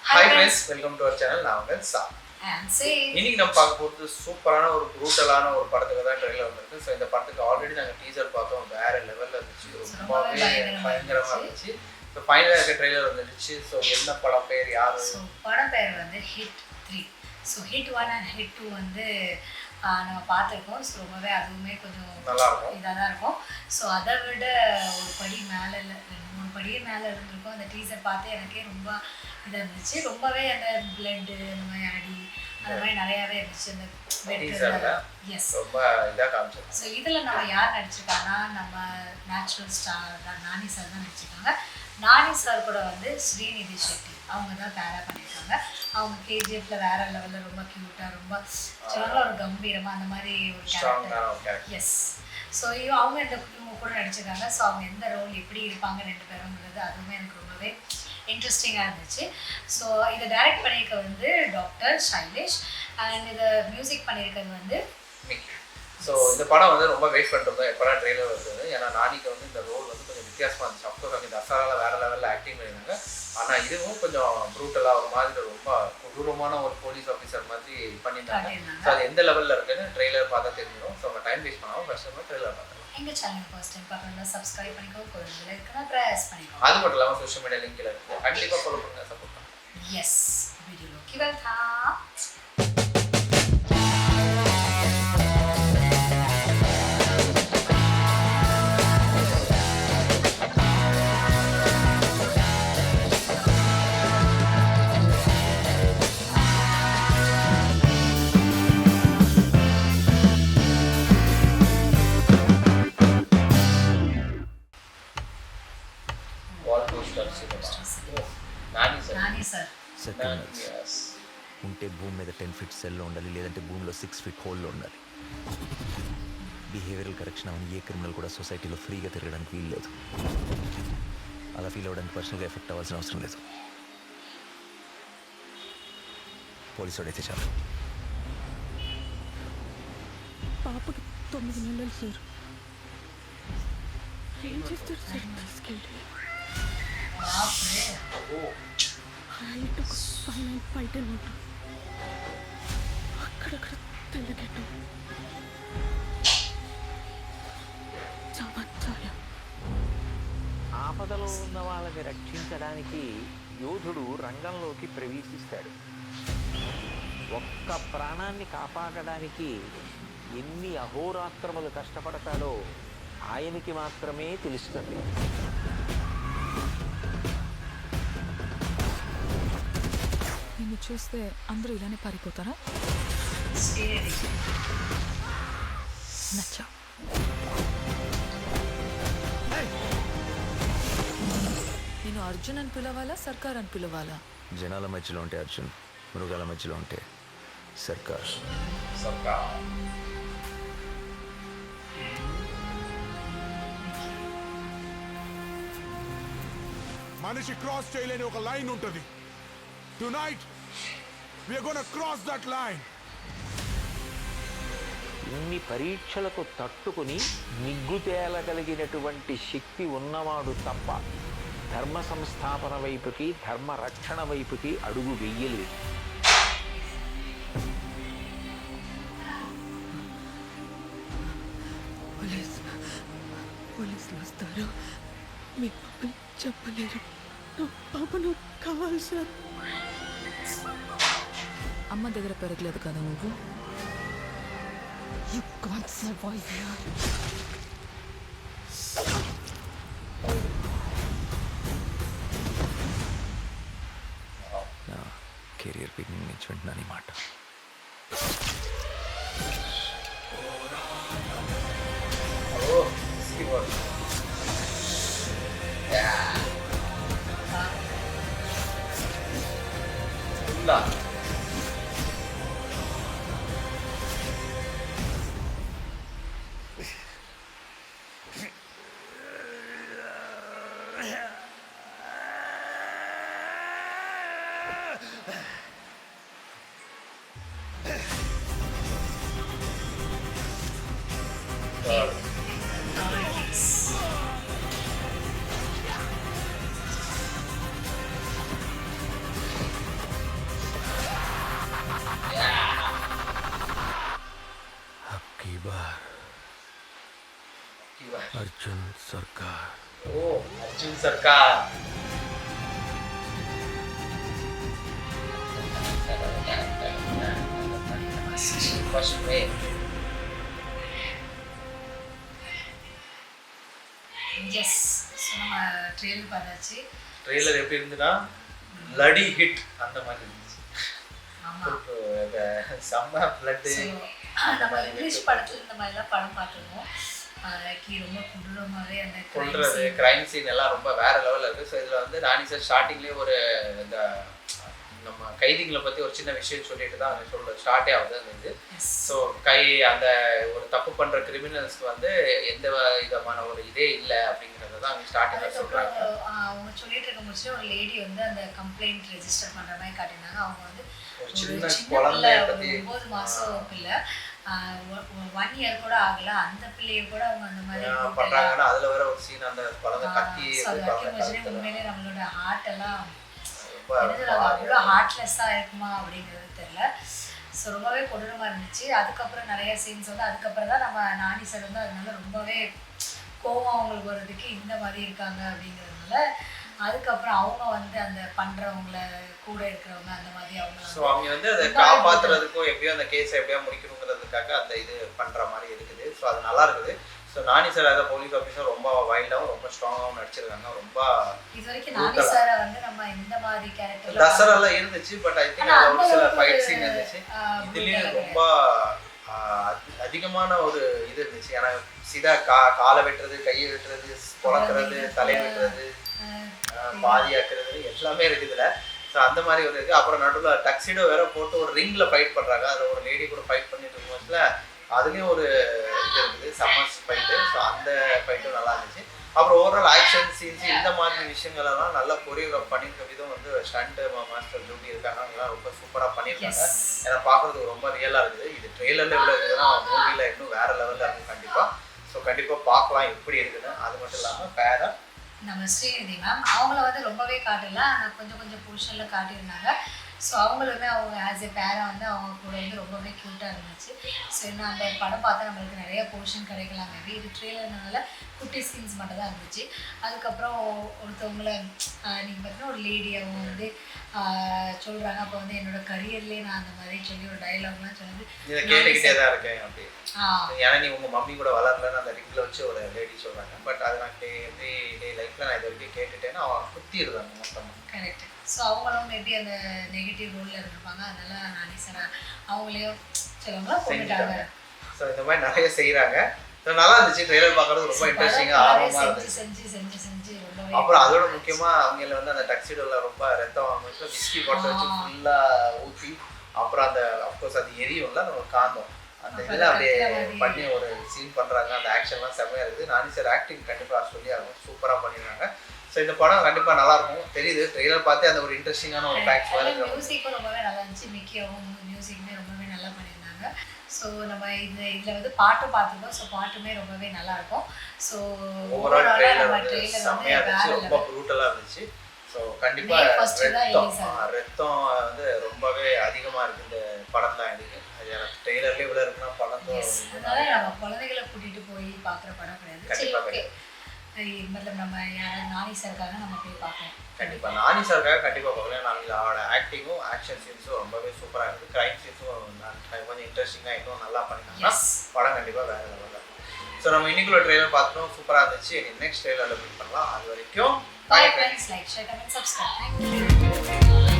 Hi friends, welcome to our channel. நான் உங்கள் சா. இன்னைக்கு நம்ம பார்க்க போகிறது சூப்பரான ஒரு ப்ரூட்டலான ஒரு படத்துக்கு தான் ட்ரெயிலர் வந்திருக்கு. ஸோ இந்த படத்துக்கு ஆல்ரெடி நாங்கள் டீசர் பார்த்தோம், வேற லெவலில் இருந்துச்சு, ரொம்பவே பயங்கரமாக இருந்துச்சு. ஸோ ஃபைனலாக இருக்க ட்ரெயிலர் வந்துடுச்சு. ஸோ என்ன படம் பேர், யார்? ஸோ படம் பேர் வந்து hit 3. So hit 1 and hit 2 வந்து நம்ம பார்த்துருக்கோம். ஸோ ரொம்பவே அதுவுமே கொஞ்சம் நல்லாயிருக்கும், இதாக தான் இருக்கும். ஸோ அதை விட ஒரு படி மேலே இல்லை, 2-3 படி மேலே இருந்திருக்கும். அந்த டீசர் பார்த்து எனக்கே ரொம்ப இதாக இருந்துச்சு. ரொம்பவே அந்த பிளட்டு அந்த மாதிரி அடி அந்த மாதிரி நிறையாவே இருந்துச்சு. அந்த எஸ் ரொம்ப இதாக காமிச்சிருக்கோம். ஸோ இதில் நம்ம யார் நடிச்சிருக்காங்கன்னா, நம்ம நேச்சுரல் ஸ்டார் தான் நானி சார் தான் நடிச்சிருக்காங்க. நானி சார் கூட வந்து ஸ்ரீநிதி ஷெட்டி அவங்க தான் பேரா பண்ணியிருக்காங்க. அவங்க கேஜிஎஃப்ல வேற லெவலில் ரொம்ப க்யூட்டாக, ரொம்ப சொல்லுவாங்க ஒரு கம்பீரமாக அந்த மாதிரி ஒரு கேரக்டர். எஸ். ஸோ அவங்க இவங்க கூட நடிச்சிருக்காங்க. ஸோ அவங்க எந்த ரோல் எப்படி இருப்பாங்க 2 பேருங்கிறது அதுவுமே எனக்கு ரொம்பவே இன்ட்ரெஸ்டிங்காக இருந்துச்சு. ஸோ இதை டைரக்ட் பண்ணியிருக்க வந்து டாக்டர் ஷைலேஷ் அண்ட் இதை மியூசிக் பண்ணியிருக்கிறது வந்து மிக்கி. ஸோ இந்த படம் வந்து ரொம்ப வெயிட் பண்ணிருந்தோம் எப்போலாம் ட்ரெயிலர் வருது. ஏன்னா நானிக்கு வந்து இந்த ரோல் வந்து கொஞ்சம் வித்தியாசமாக இருந்துச்சு. அப்கோர்ஸ் அவங்க இந்த அசாரால் வேறு லெவலில் ஆக்டிங் பண்ணியிருந்தாங்க. ஆனால் இதுவும் கொஞ்சம் ப்ரூட்டலாக ஒரு மாதிரி ரொம்ப கொடூரமான ஒரு போலீஸ் ஆஃபீஸர் மாதிரி பண்ணியிருந்தாங்க. ஸோ அது எந்த லெவலில் இருக்குன்னு ட்ரெயிலர் பார்த்தா தெரிஞ்சிடும். ஸோ அவங்க டைம் வேஸ்ட் பண்ணாமல் ஃபர்ஸ்ட் ட்ரெயிலர் பார்க்கலாம். எங்கள் சேனல் ஃபர்ஸ்ட் டைம் பார்க்கணும்னா சப்ஸ்கிரைப் பண்ணிக்கோ, கோவில் இருக்குன்னா ப்ரெஸ் பண்ணிக்கோ. அது மட்டும் இல்லாமல் சோஷியல் மீடியா லிங்க்ல இருக்குது, கண்டிப்பாக ஃபாலோ பண்ணுங்க, சப்போர்ட் பண்ணுங்க. எஸ், வீடியோలోకి వెళ్తాం. నాని సార్ ఉంటే భూమి మీద 10 ఫీట్ సెల్లో ఉండాలి, లేదంటే భూమిలో 6 ఫీట్ హోల్లో ఉండాలి. బిహేవియరల్ కరెక్షన్ అవన్నీ ఏ క్రిమినల్ కూడా సొసైటీలో ఫ్రీగా తిరగడానికి వీలు లేదు. అలా ఫీల్ అవ్వడానికి పర్సనల్గా ఎఫెక్ట్ అవ్వాల్సిన అవసరం లేదు. పోలీసు వాడైతే చాలు. పాపకి 9 నెలలు సార్. ఏం చేస్తారు సార్? తీసుకెళ్ళి హైట్ 5'9" ఉంటుంది. అక్కడక్కడ తెల్లగెట్టు చాయ. ఆపదలో ఉన్న వాళ్ళని రక్షించడానికి యోధుడు రంగంలోకి ప్రవేశిస్తాడు. ఒక్క ప్రాణాన్ని కాపాడడానికి ఎన్ని అహోరాత్రములు కష్టపడతాడో ఆయనకి మాత్రమే తెలుస్తుంది. నిన్ను చూస్తే అందరూ ఇలానే పారిపోతారా? నచ్చా. నేను అర్జున్ అని పిలవాలా, సర్కార్ అని పిలవాలా? జనాల మధ్యలో ఉంటే అర్జున్, మృగాల మధ్యలో ఉంటే సర్కార్. మనిషి క్రాస్ చేయలేని ఒక లైన్ ఉంటుంది. Tonight we are going to cross that line. ఇన్ని పరీక్షలకు తట్టుకుని నిగ్గు తేలగలిగినటువంటి శక్తి ఉన్నవాడు తప్ప ధర్మ సంస్థాపన వైపుకి, ధర్మ రక్షణ వైపుకి అడుగు వెయ్యలేదు. పోలీసులు వస్తారు, మీ పాపని చెప్పలేరు. పాపను కావాలి సార్. అమ్మ దగ్గర పెరగలేదు కదా నువ్వు? You can't survive here. నా కెరియర్ బిగినింగ్ నుంచి వింటున్నాను ఈ మాట. சர்க்கார். ஓ அர்ஜுன் சர்க்கார். ஃபர்ஸ்ட் வே எஸ். ஸோ நம்ம ட்ரெயிலர் பார்த்தாச்சு. ட்ரெய்லர் எப்படி இருந்துன்னா லடி ஹிட் அந்த மாதிரி இருந்துச்சு. ஆமாம். செம்ம பிளட்டு. நம்ம இங்கிலீஷ் படத்தில் இந்த மாதிரிலாம் படம் பார்த்துருக்கோம். ரொம்ப கொடூரமாகவே அந்த கொள்றது கிரைம் சீன் எல்லாம் ரொம்ப வேற லெவலில் இருக்குது. ஸோ இதில் வந்து நானி சார் ஸ்டார்டிங்லேயே ஒரு இந்த நம்ம கைதிகளை பற்றி ஒரு சின்ன விஷயம் சொல்லிட்டு தான் சொல்ல ஸ்டார்ட்டே ஆகுது அந்த இது. ஸோ அந்த ஒரு தப்பு பண்ணுற கிரிமினல்ஸ்க்கு வந்து எந்த விதமான ஒரு இதே இல்லை அப்படிங்கிறத தான் அவங்க ஸ்டார்டிங்கில் சொல்கிறாங்க. அவங்க சொல்லிட்டு இருக்க முடிச்சு ஒரு லேடி வந்து அந்த கம்ப்ளைண்ட் ரெஜிஸ்டர் பண்ணுற மாதிரி காட்டினாங்க. அவங்க வந்து ஒரு சின்ன குழந்தைய பற்றி 9 மாதம் பிள்ளை 1 இயர் கூட ஆகல. அந்த பிள்ளைய கூட அவங்க அந்த மாதிரி பண்றாங்கன்னா அதுல வேற ஒரு சீன் அந்த குழந்தை கத்தி உண்மையிலே நம்மளோட ஹார்ட் எல்லாம் அவ்வளோ ஹார்ட்லெஸ்ஸாக இருக்குமா அப்படிங்கிறது தெரியல. ஸோ ரொம்பவே கொடூரமாக இருந்துச்சு. அதுக்கப்புறம் நிறைய சீன்ஸ் வந்து அதுக்கப்புறம் தான் நம்ம நானி சார் வந்து அதனால ரொம்பவே கோவம் அவங்களுக்கு வர்றதுக்கு இந்த மாதிரி இருக்காங்க அப்படிங்கிறதுனால அதுக்கப்புறம் அவங்க வந்து அந்த பண்றவங்கள கூட இருக்கிறவங்க அந்த மாதிரி அவங்க வந்து அதை காப்பாத்துறதுக்கும் எப்படியோ அந்த கேஸை எப்படியா முடிக்கணுங்கிறதுக்காக அந்த இது பண்ற மாதிரி இருக்குது. ஸோ அது நல்லா இருக்குது. ஸோ நானி சார் அதை போலீஸ் ஆஃபீஸர் ரொம்ப வைல்டாகவும் ரொம்ப ஸ்ட்ராங்காகவும் நடிச்சிருக்காங்க. ரொம்ப இது வரைக்கும் நானி சாரை வந்து நம்ம இந்த மாதிரி கேரக்டர் தசரெல்லாம் இருந்துச்சு. பட் ஐ திங்க் அது ஒரு சில ஃபைட் சீன் இருந்துச்சு. இதுலேயும் ரொம்ப அதிகமான ஒரு இது இருந்துச்சு. ஏன்னா சீதா காலை வெட்டுறது, கையை வெட்டுறது, குழக்கிறது, தலையை வெட்டுறது, பாதியாக்குறது எல்லாமே இருக்குதுல. ஸோ அந்த மாதிரி ஒரு இருக்குது. அப்புறம் நடுவில் டக்ஸிடோ வேற போட்டு ஒரு ரிங்கில் ஃபைட் பண்ணுறாங்க. அதில் ஒரு லேடி கூட ஃபைட் பண்ணிட்டு இருக்கும்போதுல அதுலேயும் ஒரு இது இருக்குது, சம்மர்ஸ் ஃபைட்டு. ஸோ அந்த ஃபைட்டும் நல்லா இருந்துச்சு. அப்புறம் ஓவரால் ஆக்ஷன் சீன்ஸ் இந்த மாதிரி விஷயங்களெல்லாம் நல்லா கொரியோகிராஃப் பண்ணியிருக்க விதம் வந்து ஸ்டண்ட் மாஸ்டர் ஜூட்டி இருக்காங்க. அவங்களாம் ரொம்ப சூப்பராக பண்ணியிருக்காங்க. ஏன்னா பார்க்குறதுக்கு ரொம்ப ரியலாக இருக்குது. இது ட்ரெய்லரில் இவ்வளோ இருக்குதுன்னா மூவியில் இன்னும் வேறு லெவலில் இருக்கும் கண்டிப்பாக. ஸோ கண்டிப்பாக பார்க்கலாம் எப்படி இருக்குன்னு. அது மட்டும் இல்லாமல் பேரா நம்ம ஸ்ரீநிதி மேம் அவங்கள வந்து ரொம்பவே காட்டல, ஆனால் கொஞ்சம் கொஞ்சம் போர்ஷனில் காட்டியிருந்தாங்க. ஸோ அவங்களுமே அவங்க ஆஸ் எ பேரா வந்து அவங்க கூட வந்து ரொம்பவே க்யூட்டாக இருந்துச்சு. ஸோ இன்னும் அந்த படம் பார்த்தா நம்மளுக்கு நிறைய போர்ஷன் கிடைக்கலாம். மேபி இது ட்ரெயிலர்னால குட்டி சீன்ஸ் மட்டும் தான் இருந்துச்சு. அதுக்கப்புறம் ஒருத்தவங்கள நீங்கள் பார்த்தீங்கன்னா ஒரு லேடி அவங்க வந்து சொல்கிறாங்க. அப்போ வந்து என்னோட கரியர்லேயே நான் அந்த மாதிரி சொல்லி ஒரு டைலாக்லாம் சொல்லி கேட்டுக்கிட்டே தான் இருக்கேன் அப்படி. ஏன்னா நீ உங்கள் மம்மி கூட வளரலன்னு அந்த ரிங்கில் வச்சு ஒரு லேடி சொல்கிறாங்க. பட் அது நான் எவ்ரி டே லைஃப்பில் நான் இது வரைக்கும் கேட்டுட்டேன்னா அவன் குத்தி இருக்காங்க மொத்தமாக. கரெக்ட். ஸோ அவங்களும் மேபி அந்த நெகட்டிவ் ரோலில் இருந்திருப்பாங்க. அதனால நானே சார் அவங்களையும் சிலவங்களாம் கொண்டுட்டாங்க. ஸோ இந்த மாதிரி நிறைய செய்கிறாங்க. ஸோ நல்லா இருந்துச்சு. ட்ரெய்லர் பார்க்குறது ரொம்ப இன்ட்ரெஸ்டிங்காக ஆர்வமாக இருந்துச்சு. செஞ்சு ரொம்ப. அப்புறம் அதோட முக்கியமாக அவங்கள வந்து அந்த டக்ஸிடோவில் ரொம்ப ரத்தம் வாங்கிட்டு விஸ்கி பாட்டில் வச்சு ஃபுல்லாக ஊற்றி அப்புறம் அந்த அஃப்கோர்ஸ் அது எரியும்ல நம்ம காந்தம் அந்த இதில் அப்படியே பண்ணி ஒரு சீன் பண்ணுறாங்க. அந்த ஆக்ஷன்லாம் செம்மையாக இருக்குது. நானி சார் ஆக்டிங் கண்டிப்பாக சொல்லி ஆகும் சூப்பராக பண்ணியிருக்காங்க. ஸோ இந்த படம் கண்டிப்பாக நல்லாயிருக்கும் தெரியுது. ட்ரெய்லர் பார்த்து அந்த ஒரு இன்ட்ரெஸ்டிங்கான ஒரு ஃபேக்ட்ஸ் வருது. மியூசிக்கும் ரொம்பவே நல்லா இருந்துச்சு. மிக்கியாவும் மியூசிக்குமே ரொம்பவே நல்லா பண்ணியிருந்தாங்க. ஸோ நம்ம இதில் வந்து பாட்டும் பார்த்துருக்கோம். ஸோ பாட்டுமே ரொம்பவே நல்லாயிருக்கும். ஸோ ஓவரால் ட்ரெய்லர் வந்து செம்மையாக இருந்துச்சு. ரொம்ப ப்ரூட்டலாக இருந்துச்சு. ஸோ கண்டிப்பாக ரத்தம் வந்து ரொம்பவே அதிகமாக இருக்குது இந்த படம் தான். எனக்கு ட்ரெய்லர்லேயே இவ்வளோ இருக்குன்னா படம் அதனால நம்ம குழந்தைகளை கூட்டிகிட்டு போய் பார்க்குற படம் கிடையாது. கண்டிப்பாக மத்தம் நம்ம யாராவது நானி சாருக்காக நம்ம போய் பார்க்கலாம். கண்டிப்பாக நானி சாருக்காக கண்டிப்பாக பார்க்கலாம். நாளைக்கு அவரோட ஆக்டிங்கும் ஆக்ஷன் சீன்ஸும் ரொம்பவே சூப்பராக இருக்குது. க்ரைம் சீன்ஸும் கொஞ்சம் இன்ட்ரெஸ்டிங்காக இன்னும் நல்லா பண்ணிருக்காங்க. படம் கண்டிப்பாக வேறு லெவலில் இருக்கும். ஸோ நம்ம இன்னைக்குள்ள ட்ரெய்லர் பார்த்துட்டோம், சூப்பராக இருந்துச்சு. நெக்ஸ்ட் ட்ரெய்லரில் மீட் பண்ணலாம். அது வரைக்கும் bye friends. Like share comment subscribe. Thank you.